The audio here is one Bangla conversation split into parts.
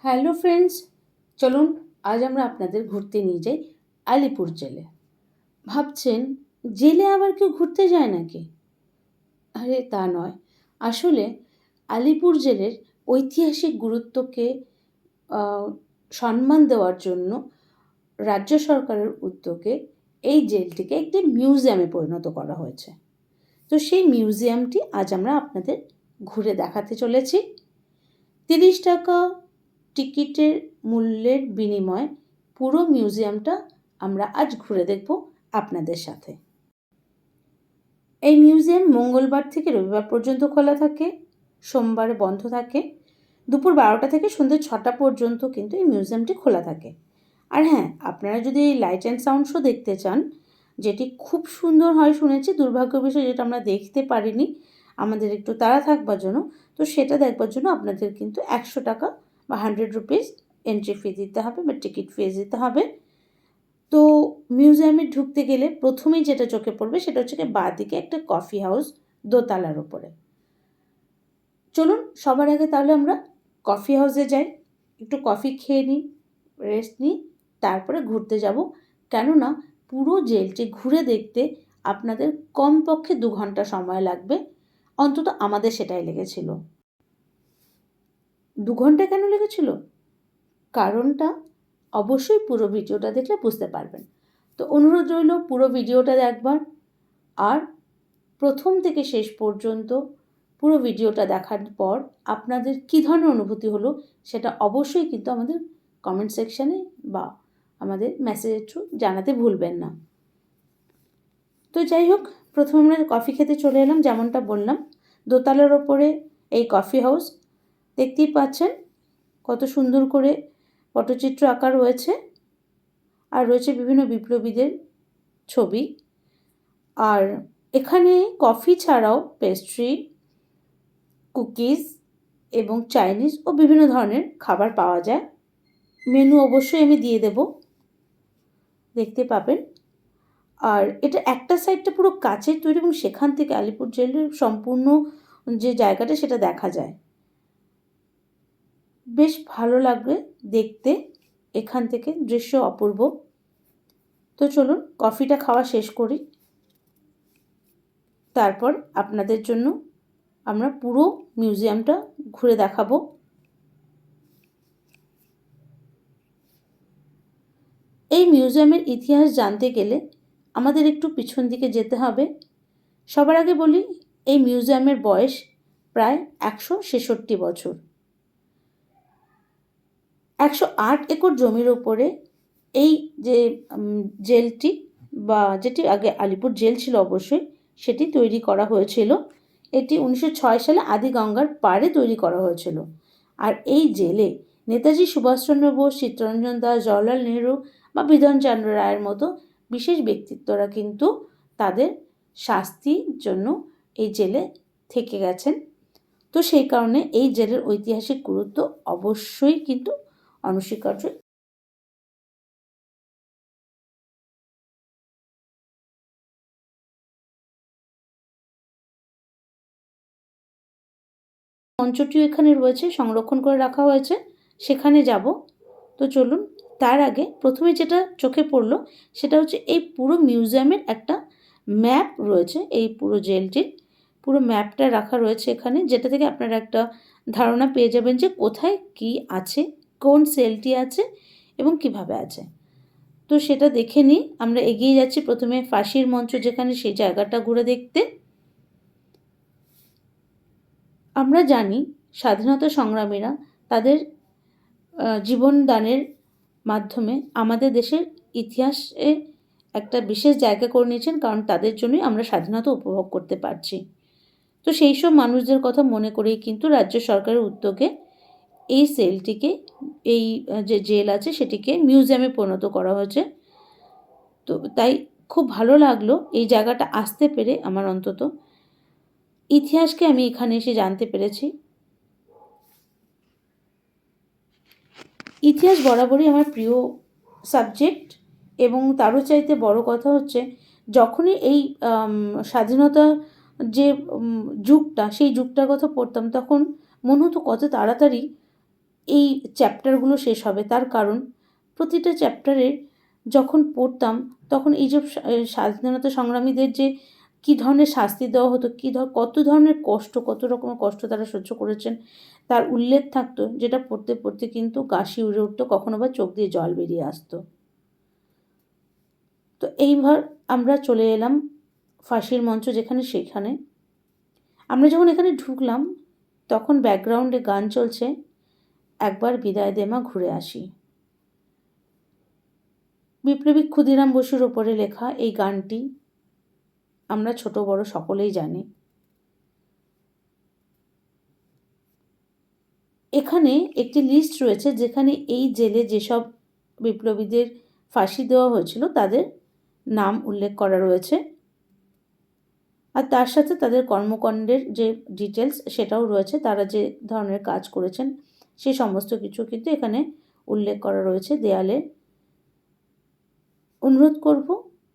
হ্যালো ফ্রেন্ডস, চলুন আজ আমরা আপনাদের ঘুরতে নিয়ে যাই আলিপুর জেলে। ভাবছেন জেলে আবার কেউ ঘুরতে যায় নাকি? আরে তা নয়, আসলে আলিপুর জেলের ঐতিহাসিক গুরুত্বকে সম্মান দেওয়ার জন্য রাজ্য সরকারের উদ্যোগে এই জেলটিকে একটি মিউজিয়ামে পরিণত করা হয়েছে। তো সেই মিউজিয়ামটি আজ আমরা আপনাদের ঘুরে দেখাতে চলেছি। 30 টাকা টিকিটের মূল্যের বিনিময়ে পুরো মিউজিয়ামটা আমরা আজ ঘুরে দেখব আপনাদের সাথে। এই মিউজিয়াম মঙ্গলবার থেকে রবিবার পর্যন্ত খোলা থাকে, সোমবারে বন্ধ থাকে। দুপুর 12টা থেকে সন্ধ্যে 6টা পর্যন্ত কিন্তু এই মিউজিয়ামটি খোলা থাকে। আর হ্যাঁ, আপনারা যদি এই লাইট অ্যান্ড সাউন্ড শো দেখতে চান, যেটি খুব সুন্দর হয় শুনেছি, দুর্ভাগ্য বিষয় যেটা আমরা দেখতে পারিনি আমাদের একটু তাড়া থাকবার জন্য, তো সেটা দেখবার জন্য আপনাদের কিন্তু 100 টাকা বা 100 রুপিস এন্ট্রি ফি দিতে হবে বা টিকিট ফিস দিতে হবে। তো মিউজিয়ামে ঢুকতে গেলে প্রথমেই যেটা চোখে পড়বে সেটা হচ্ছে কি বাঁদিকে একটা কফি হাউস দোতলার ওপরে। চলুন সবার আগে তাহলে আমরা কফি হাউসে যাই, একটু কফি খেয়ে নিই, রেস্ট নিই, তারপরে ঘুরতে যাব। কেননা পুরো জেলটি ঘুরে দেখতে আপনাদের কমপক্ষে 2 ঘন্টা সময় লাগবে, অন্তত আমাদের সেটাই লেগেছিল। 2 ঘন্টা কেন লেগেছিল? কারণটা অবশ্যই পুরো ভিডিওটা দেখলে বুঝতে পারবেন। তো অনুরোধ রইল পুরো ভিডিওটা দেখবার, আর প্রথম থেকে শেষ পর্যন্ত পুরো ভিডিওটা দেখার পর আপনাদের কী ধরনের অনুভূতি হলো সেটা অবশ্যই কিন্তু আমাদের কমেন্ট সেকশানে বা আমাদের মেসেজের থ্রু জানাতে ভুলবেন না। তো যাই হোক, প্রথমে আমরা কফি খেতে চলে এলাম। যেমনটা বললাম, দোতলার ওপরে এই কফি হাউস। দেখতেই পাচ্ছেন কত সুন্দর করে পটচিত্র আঁকা রয়েছে, আর রয়েছে বিভিন্ন বিপ্লবীদের ছবি। আর এখানে কফি ছাড়াও পেস্ট্রি, কুকিজ এবং চাইনিজ ও বিভিন্ন ধরনের খাবার পাওয়া যায়। মেনু অবশ্যই আমি দিয়ে দেব, দেখতে পাবেন। আর এটা একটা সাইডটা পুরো কাচের তৈরি এবং সেখান থেকে আলিপুর জেলের সম্পূর্ণ যে জায়গাটা সেটা দেখা যায়। বেশ ভালো লাগবে দেখতে, এখান থেকে দৃশ্য অপূর্ব। তো চলুন কফিটা খাওয়া শেষ করি, তারপর আপনাদের জন্য আমরা পুরো মিউজিয়ামটা ঘুরে দেখাবো। এই মিউজিয়ামের ইতিহাস জানতে গেলে আমাদের একটু পিছন দিকে যেতে হবে। সবার আগে বলি, এই মিউজিয়ামের বয়স প্রায় 166 বছর। 108 একর জমির ওপরে এই যে জেলটি, বা যেটি আগে আলিপুর জেল ছিল অবশ্যই, সেটি তৈরি করা হয়েছিল। এটি 1906 সালে আদি গঙ্গার পাড়ে তৈরি করা হয়েছিল। আর এই জেলে নেতাজি সুভাষচন্দ্র বোস, চিত্তরঞ্জন দাস, জওহরলাল নেহরু বা বিধানচন্দ্র রায়ের মতো বিশেষ ব্যক্তিত্বরা কিন্তু তাদের শাস্তির জন্য এই জেলে থেকে গেছেন। তো সেই কারণে এই জেলের ঐতিহাসিক গুরুত্ব অবশ্যই কিন্তু অনস্বীকার্য। মঞ্চটিও এখানে রয়েছে, সংরক্ষণ করে রাখা হয়েছে, সেখানে যাব। তো চলুন, তার আগে প্রথমে যেটা চোখে পড়লো সেটা হচ্ছে এই পুরো মিউজিয়ামের একটা ম্যাপ রয়েছে। এই পুরো জেলটির পুরো ম্যাপটা রাখা রয়েছে এখানে, যেটা থেকে আপনারা একটা ধারণা পেয়ে যাবেন যে কোথায় কি আছে, কোন সেলটি আছে এবং কিভাবে আছে। তো সেটা দেখে নিই। আমরা এগিয়ে যাচ্ছি প্রথমে ফাঁসির মঞ্চ যেখানে, সেই জায়গাটা ঘুরে দেখতে। আমরা জানি স্বাধীনতা সংগ্রামীরা তাদের জীবনদানের মাধ্যমে আমাদের দেশের ইতিহাসে একটা বিশেষ জায়গা করে নিয়েছেন, কারণ তাদের জন্যই আমরা স্বাধীনতা উপভোগ করতে পারছি। তো সেই সব মানুষদের কথা মনে করেই কিন্তু রাজ্য সরকারের উদ্যোগে এই সেলটিকে, এই যে জেল আছে সেটিকে মিউজিয়ামে পরিণত করা হয়েছে। তো তাই খুব ভালো লাগলো এই জায়গাটা আসতে পেরে। আমার অন্তত ইতিহাসকে আমি এখানে এসে জানতে পেরেছি। ইতিহাস বরাবরই আমার প্রিয় সাবজেক্ট, এবং তারও চাইতে বড় কথা হচ্ছে যখনই এই স্বাধীনতা যে যুগটা, সেই যুগটার কথা পড়তাম তখন মনে হতো কত তাড়াতাড়ি এই চ্যাপ্টারগুলো শেষ হবে। তার কারণ প্রতিটা চ্যাপ্টারে যখন পড়তাম তখন এই যে স্বাধীনতা সংগ্রামীদের যে কী ধরনের শাস্তি দেওয়া হতো, কত ধরনের কষ্ট, কত রকমের কষ্ট তারা সহ্য করেছেন তার উল্লেখ থাকতো, যেটা পড়তে পড়তে কিন্তু গা শিউরে উঠতো, কখনো বা চোখ দিয়ে জল বেরিয়ে আসতো। তো এইবার আমরা চলে এলাম ফাঁসির মঞ্চ সেখানে আমরা যখন এখানে ঢুকলাম তখন ব্যাকগ্রাউন্ডে গান চলছে, একবার বিদায় দে মা ঘুরে আসি। বিপ্লবী ক্ষুদিরাম বসুর ওপরে লেখা এই গানটি আমরা ছোট বড় সকলেই জানি। এখানে একটি লিস্ট রয়েছে যেখানে এই জেলে যেসব বিপ্লবীদের ফাঁসি দেওয়া হয়েছিল তাদের নাম উল্লেখ করা রয়েছে, আর তার সাথে তাদের কর্মকাণ্ডের যে ডিটেলস সেটাও রয়েছে, তারা যে ধরনের কাজ করেছেন সে সমস্ত কিছু কিন্তু এখানে উল্লেখ করা রয়েছে দেয়ালে। অনুরোধ করব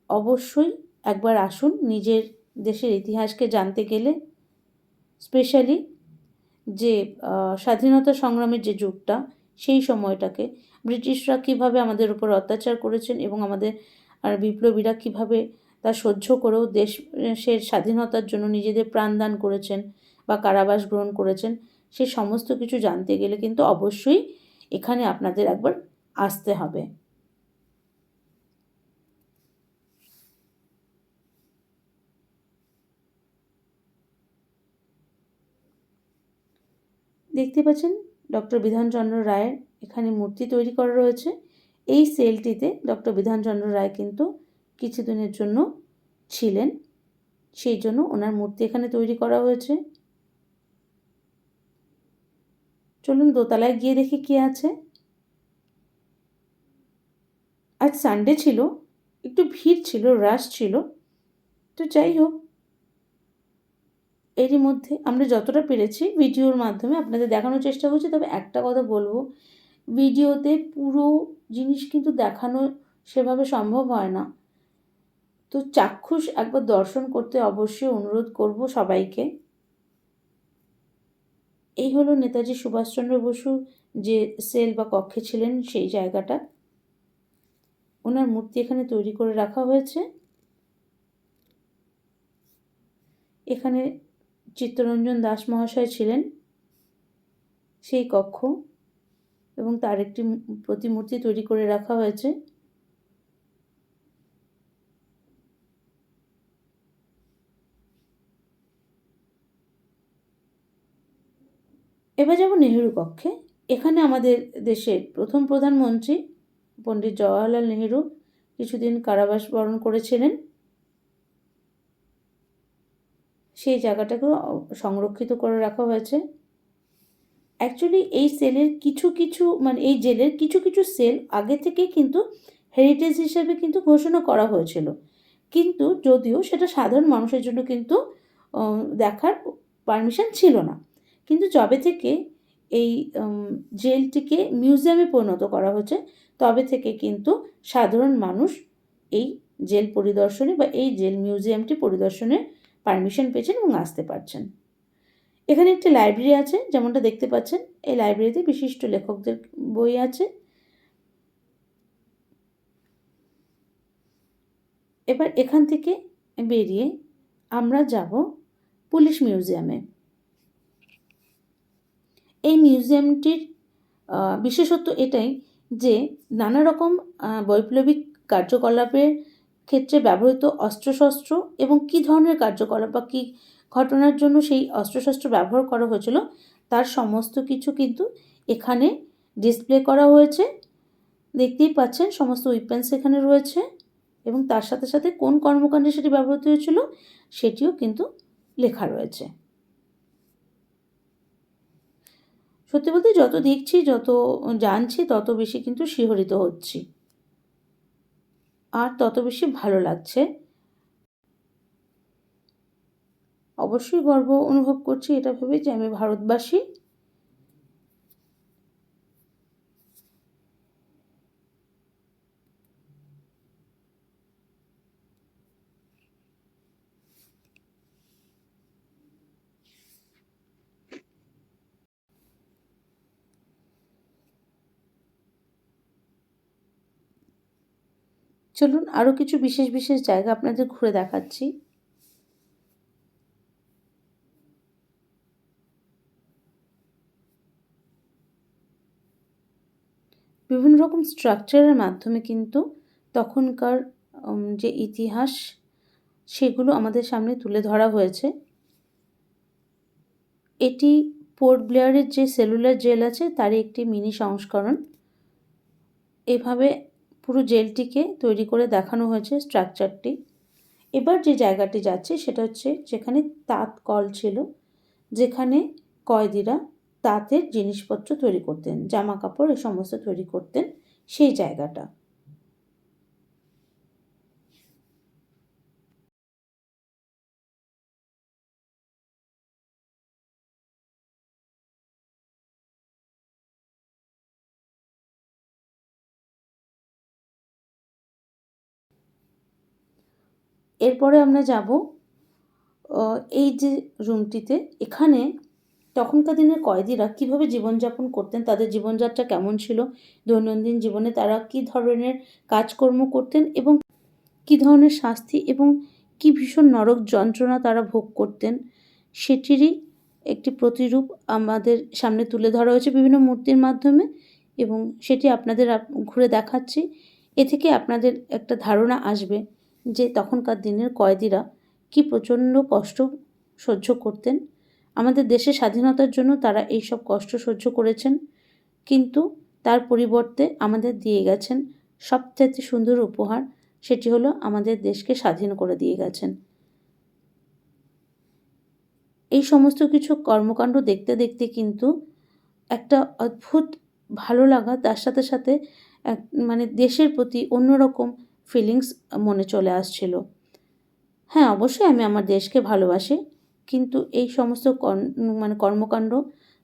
অবশ্যই একবার আসুন, নিজের দেশের ইতিহাসকে জানতে গেলে স্পেশালি যে স্বাধীনতা সংগ্রামের যে যুগটা, সেই সময়টাকে ব্রিটিশরা কীভাবে আমাদের উপর অত্যাচার করেছেন এবং আমাদের আর বিপ্লবীরা কীভাবে তা সহ্য করেও দেশের স্বাধীনতার জন্য নিজেদের প্রাণদান করেছেন বা কারাবাস গ্রহণ করেছেন, সে সমস্ত কিছু জানতে গেলে কিন্তু অবশ্যই এখানে আপনাদের একবার আসতে হবে। দেখতে পাচ্ছেন ডক্টর বিধানচন্দ্র রায়ের এখানে মূর্তি তৈরি করা রয়েছে। এই সেলটিতে ডক্টর বিধানচন্দ্র রায় কিন্তু কিছুদিনের জন্য ছিলেন, সেই জন্য ওনার মূর্তি এখানে তৈরি করা হয়েছে। চলুন দোতলায় গিয়ে দেখি কি আছে। আজ সানডে ছিল, একটু ভিড় ছিল, রাশ ছিল, তো যাই হোক এরই মধ্যে আমরা যতটা পেরেছি ভিডিওর মাধ্যমে আপনাদের দেখানোর চেষ্টা করছি। তবে একটা কথা বলবো, ভিডিওতে পুরো জিনিস কিন্তু দেখানো সেভাবে সম্ভব হয় না, তো চাক্ষুষ একবার দর্শন করতে অবশ্যই অনুরোধ করব সবাইকে। এই হলো নেতাজি সুভাষচন্দ্র বসু যে সেল বা কক্ষে ছিলেন সেই জায়গাটা, ওনার মূর্তি এখানে তৈরি করে রাখা হয়েছে। এখানে চিত্তরঞ্জন দাস মহাশয় ছিলেন সেই কক্ষ, এবং তার একটি প্রতিমূর্তি তৈরি করে রাখা হয়েছে। এবার যাব নেহেরু কক্ষে। এখানে আমাদের দেশের প্রথম প্রধানমন্ত্রী পণ্ডিত জওয়াহরলাল নেহেরু কিছুদিন কারাবাস বরণ করেছিলেন, সেই জায়গাটাকেও সংরক্ষিত করে রাখা হয়েছে। অ্যাকচুয়ালি এই সেলের এই জেলের কিছু কিছু সেল আগে থেকে কিন্তু হেরিটেজ হিসেবে কিন্তু ঘোষণা করা হয়েছিল, কিন্তু যদিও সেটা সাধারণ মানুষের জন্য কিন্তু দেখার পারমিশন ছিল না। কিন্তু যবে থেকে এই জেলটিকে মিউজিয়ামে পরিণত করা হয়েছে তবে থেকে কিন্তু সাধারণ মানুষ এই জেল পরিদর্শনে বা এই জেল মিউজিয়ামটি পরিদর্শনে পারমিশন পেয়েছেন এবং আসতে পারছেন। এখানে একটি লাইব্রেরি আছে, যেমনটা দেখতে পাচ্ছেন এই লাইব্রেরিতে বিশিষ্ট লেখকদের বই আছে। এবার এখান থেকে বেরিয়ে আমরা যাব পুলিশ মিউজিয়ামে। এই মিউজিয়ামটির বিশেষত্ব এটাই যে নানা রকম বৈপ্লবিক কার্যকলাপের ক্ষেত্রে ব্যবহৃত অস্ত্রশস্ত্র এবং কী ধরনের কার্যকলাপ বা কী ঘটনার জন্য সেই অস্ত্রশস্ত্র ব্যবহার করা হয়েছিল তার সমস্ত কিছু কিন্তু এখানে ডিসপ্লে করা হয়েছে। দেখতেই পাচ্ছেন সমস্ত উইপেন্স এখানে রয়েছে, এবং তার সাথে সাথে কোন কর্মকাণ্ডে সেটি ব্যবহৃত হয়েছিল সেটিও কিন্তু লেখা রয়েছে। সত্যি বলতে যত দেখছি, যত জানছি, তত বেশি কিন্তু শিহরিত হচ্ছি আর তত বেশি ভালো লাগছে। অবশ্যই গর্ব অনুভব করছি এটা ভেবে যে আমি ভারতবাসী। চলুন আরও কিছু বিশেষ বিশেষ জায়গা আপনাদের ঘুরে দেখাচ্ছি। বিভিন্ন রকম স্ট্রাকচারের মাধ্যমে কিন্তু তখনকার যে ইতিহাস সেগুলো আমাদের সামনে তুলে ধরা হয়েছে। এটি পোর্ট ব্লেয়ারের যে সেলুলার জেল আছে তারই একটি মিনি সংস্করণ। এভাবে পুরো জেলটিকে তৈরি করে দেখানো হয়েছে স্ট্রাকচারটি। এবার যে জায়গাটি যাচ্ছে সেটা হচ্ছে যেখানে তাঁত কল ছিল, যেখানে কয়েদিরা তাঁতের জিনিসপত্র তৈরি করতেন, জামা কাপড় এ সমস্ত তৈরি করতেন, সেই জায়গাটা। এরপরে আমরা যাব এই যে রুমটিতে। এখানে তখনকার দিনের কয়েদিরা কীভাবে জীবনযাপন করতেন, তাদের জীবনযাত্রা কেমন ছিল, দৈনন্দিন জীবনে তারা কী ধরনের কাজকর্ম করতেন এবং কী ধরনের শাস্তি এবং কী ভীষণ নরক যন্ত্রণা তারা ভোগ করতেন, সেটিরই একটি প্রতিরূপ আমাদের সামনে তুলে ধরা হয়েছে বিভিন্ন মূর্তির মাধ্যমে এবং সেটি আপনাদের ঘুরে দেখাচ্ছি। এ থেকে আপনাদের একটা ধারণা আসবে যে তখনকার দিনের কয়েদিরা কী প্রচণ্ড কষ্ট সহ্য করতেন। আমাদের দেশের স্বাধীনতার জন্য তারা এইসব কষ্ট সহ্য করেছেন, কিন্তু তার পরিবর্তে আমাদের দিয়ে গেছেন সবচাইতে সুন্দর উপহার, সেটি হলো আমাদের দেশকে স্বাধীন করে দিয়ে গেছেন। এই সমস্ত কিছু কর্মকাণ্ড দেখতে দেখতে কিন্তু একটা অদ্ভুত ভালো লাগা, তার সাথে সাথে মানে দেশের প্রতি অন্যরকম ফিলিংস মনে চলে আসছিল। হ্যাঁ, অবশ্যই আমি আমার দেশকে ভালোবাসি, কিন্তু এই সমস্ত মানে কর্মকাণ্ড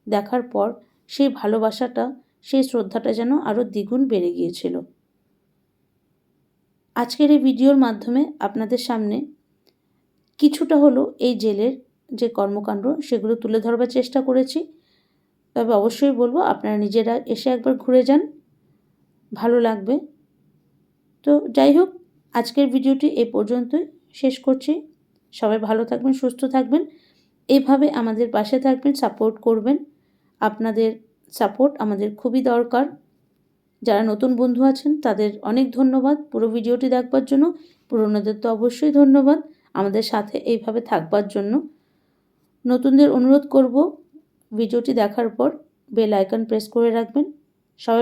দেখার পর সেই ভালোবাসাটা, সেই শ্রদ্ধাটা যেন আরও দ্বিগুণ বেড়ে গিয়েছিল। আজকের এই ভিডিওর মাধ্যমে আপনাদের সামনে কিছুটা হলো এই জেলের যে কর্মকাণ্ড সেগুলো তুলে ধরবার চেষ্টা করেছি। তবে অবশ্যই বলবো আপনারা নিজেরা এসে একবার ঘুরে যান, ভালো লাগবে। তো যাই হোক, আজকের ভিডিওটি এ পর্যন্তই শেষ করছি। সবাই ভালো থাকবেন, সুস্থ থাকবেন, এভাবে আমাদের পাশে থাকবেন, সাপোর্ট করবেন। আপনাদের সাপোর্ট আমাদের খুবই দরকার। যারা নতুন বন্ধু আছেন তাদের অনেক ধন্যবাদ পুরো ভিডিওটি দেখবার জন্য। পুরনোদের তো অবশ্যই ধন্যবাদ আমাদের সাথে এইভাবে থাকবার জন্য। নতুনদের অনুরোধ করব ভিডিওটি দেখার পর বেল আইকন প্রেস করে রাখবেন,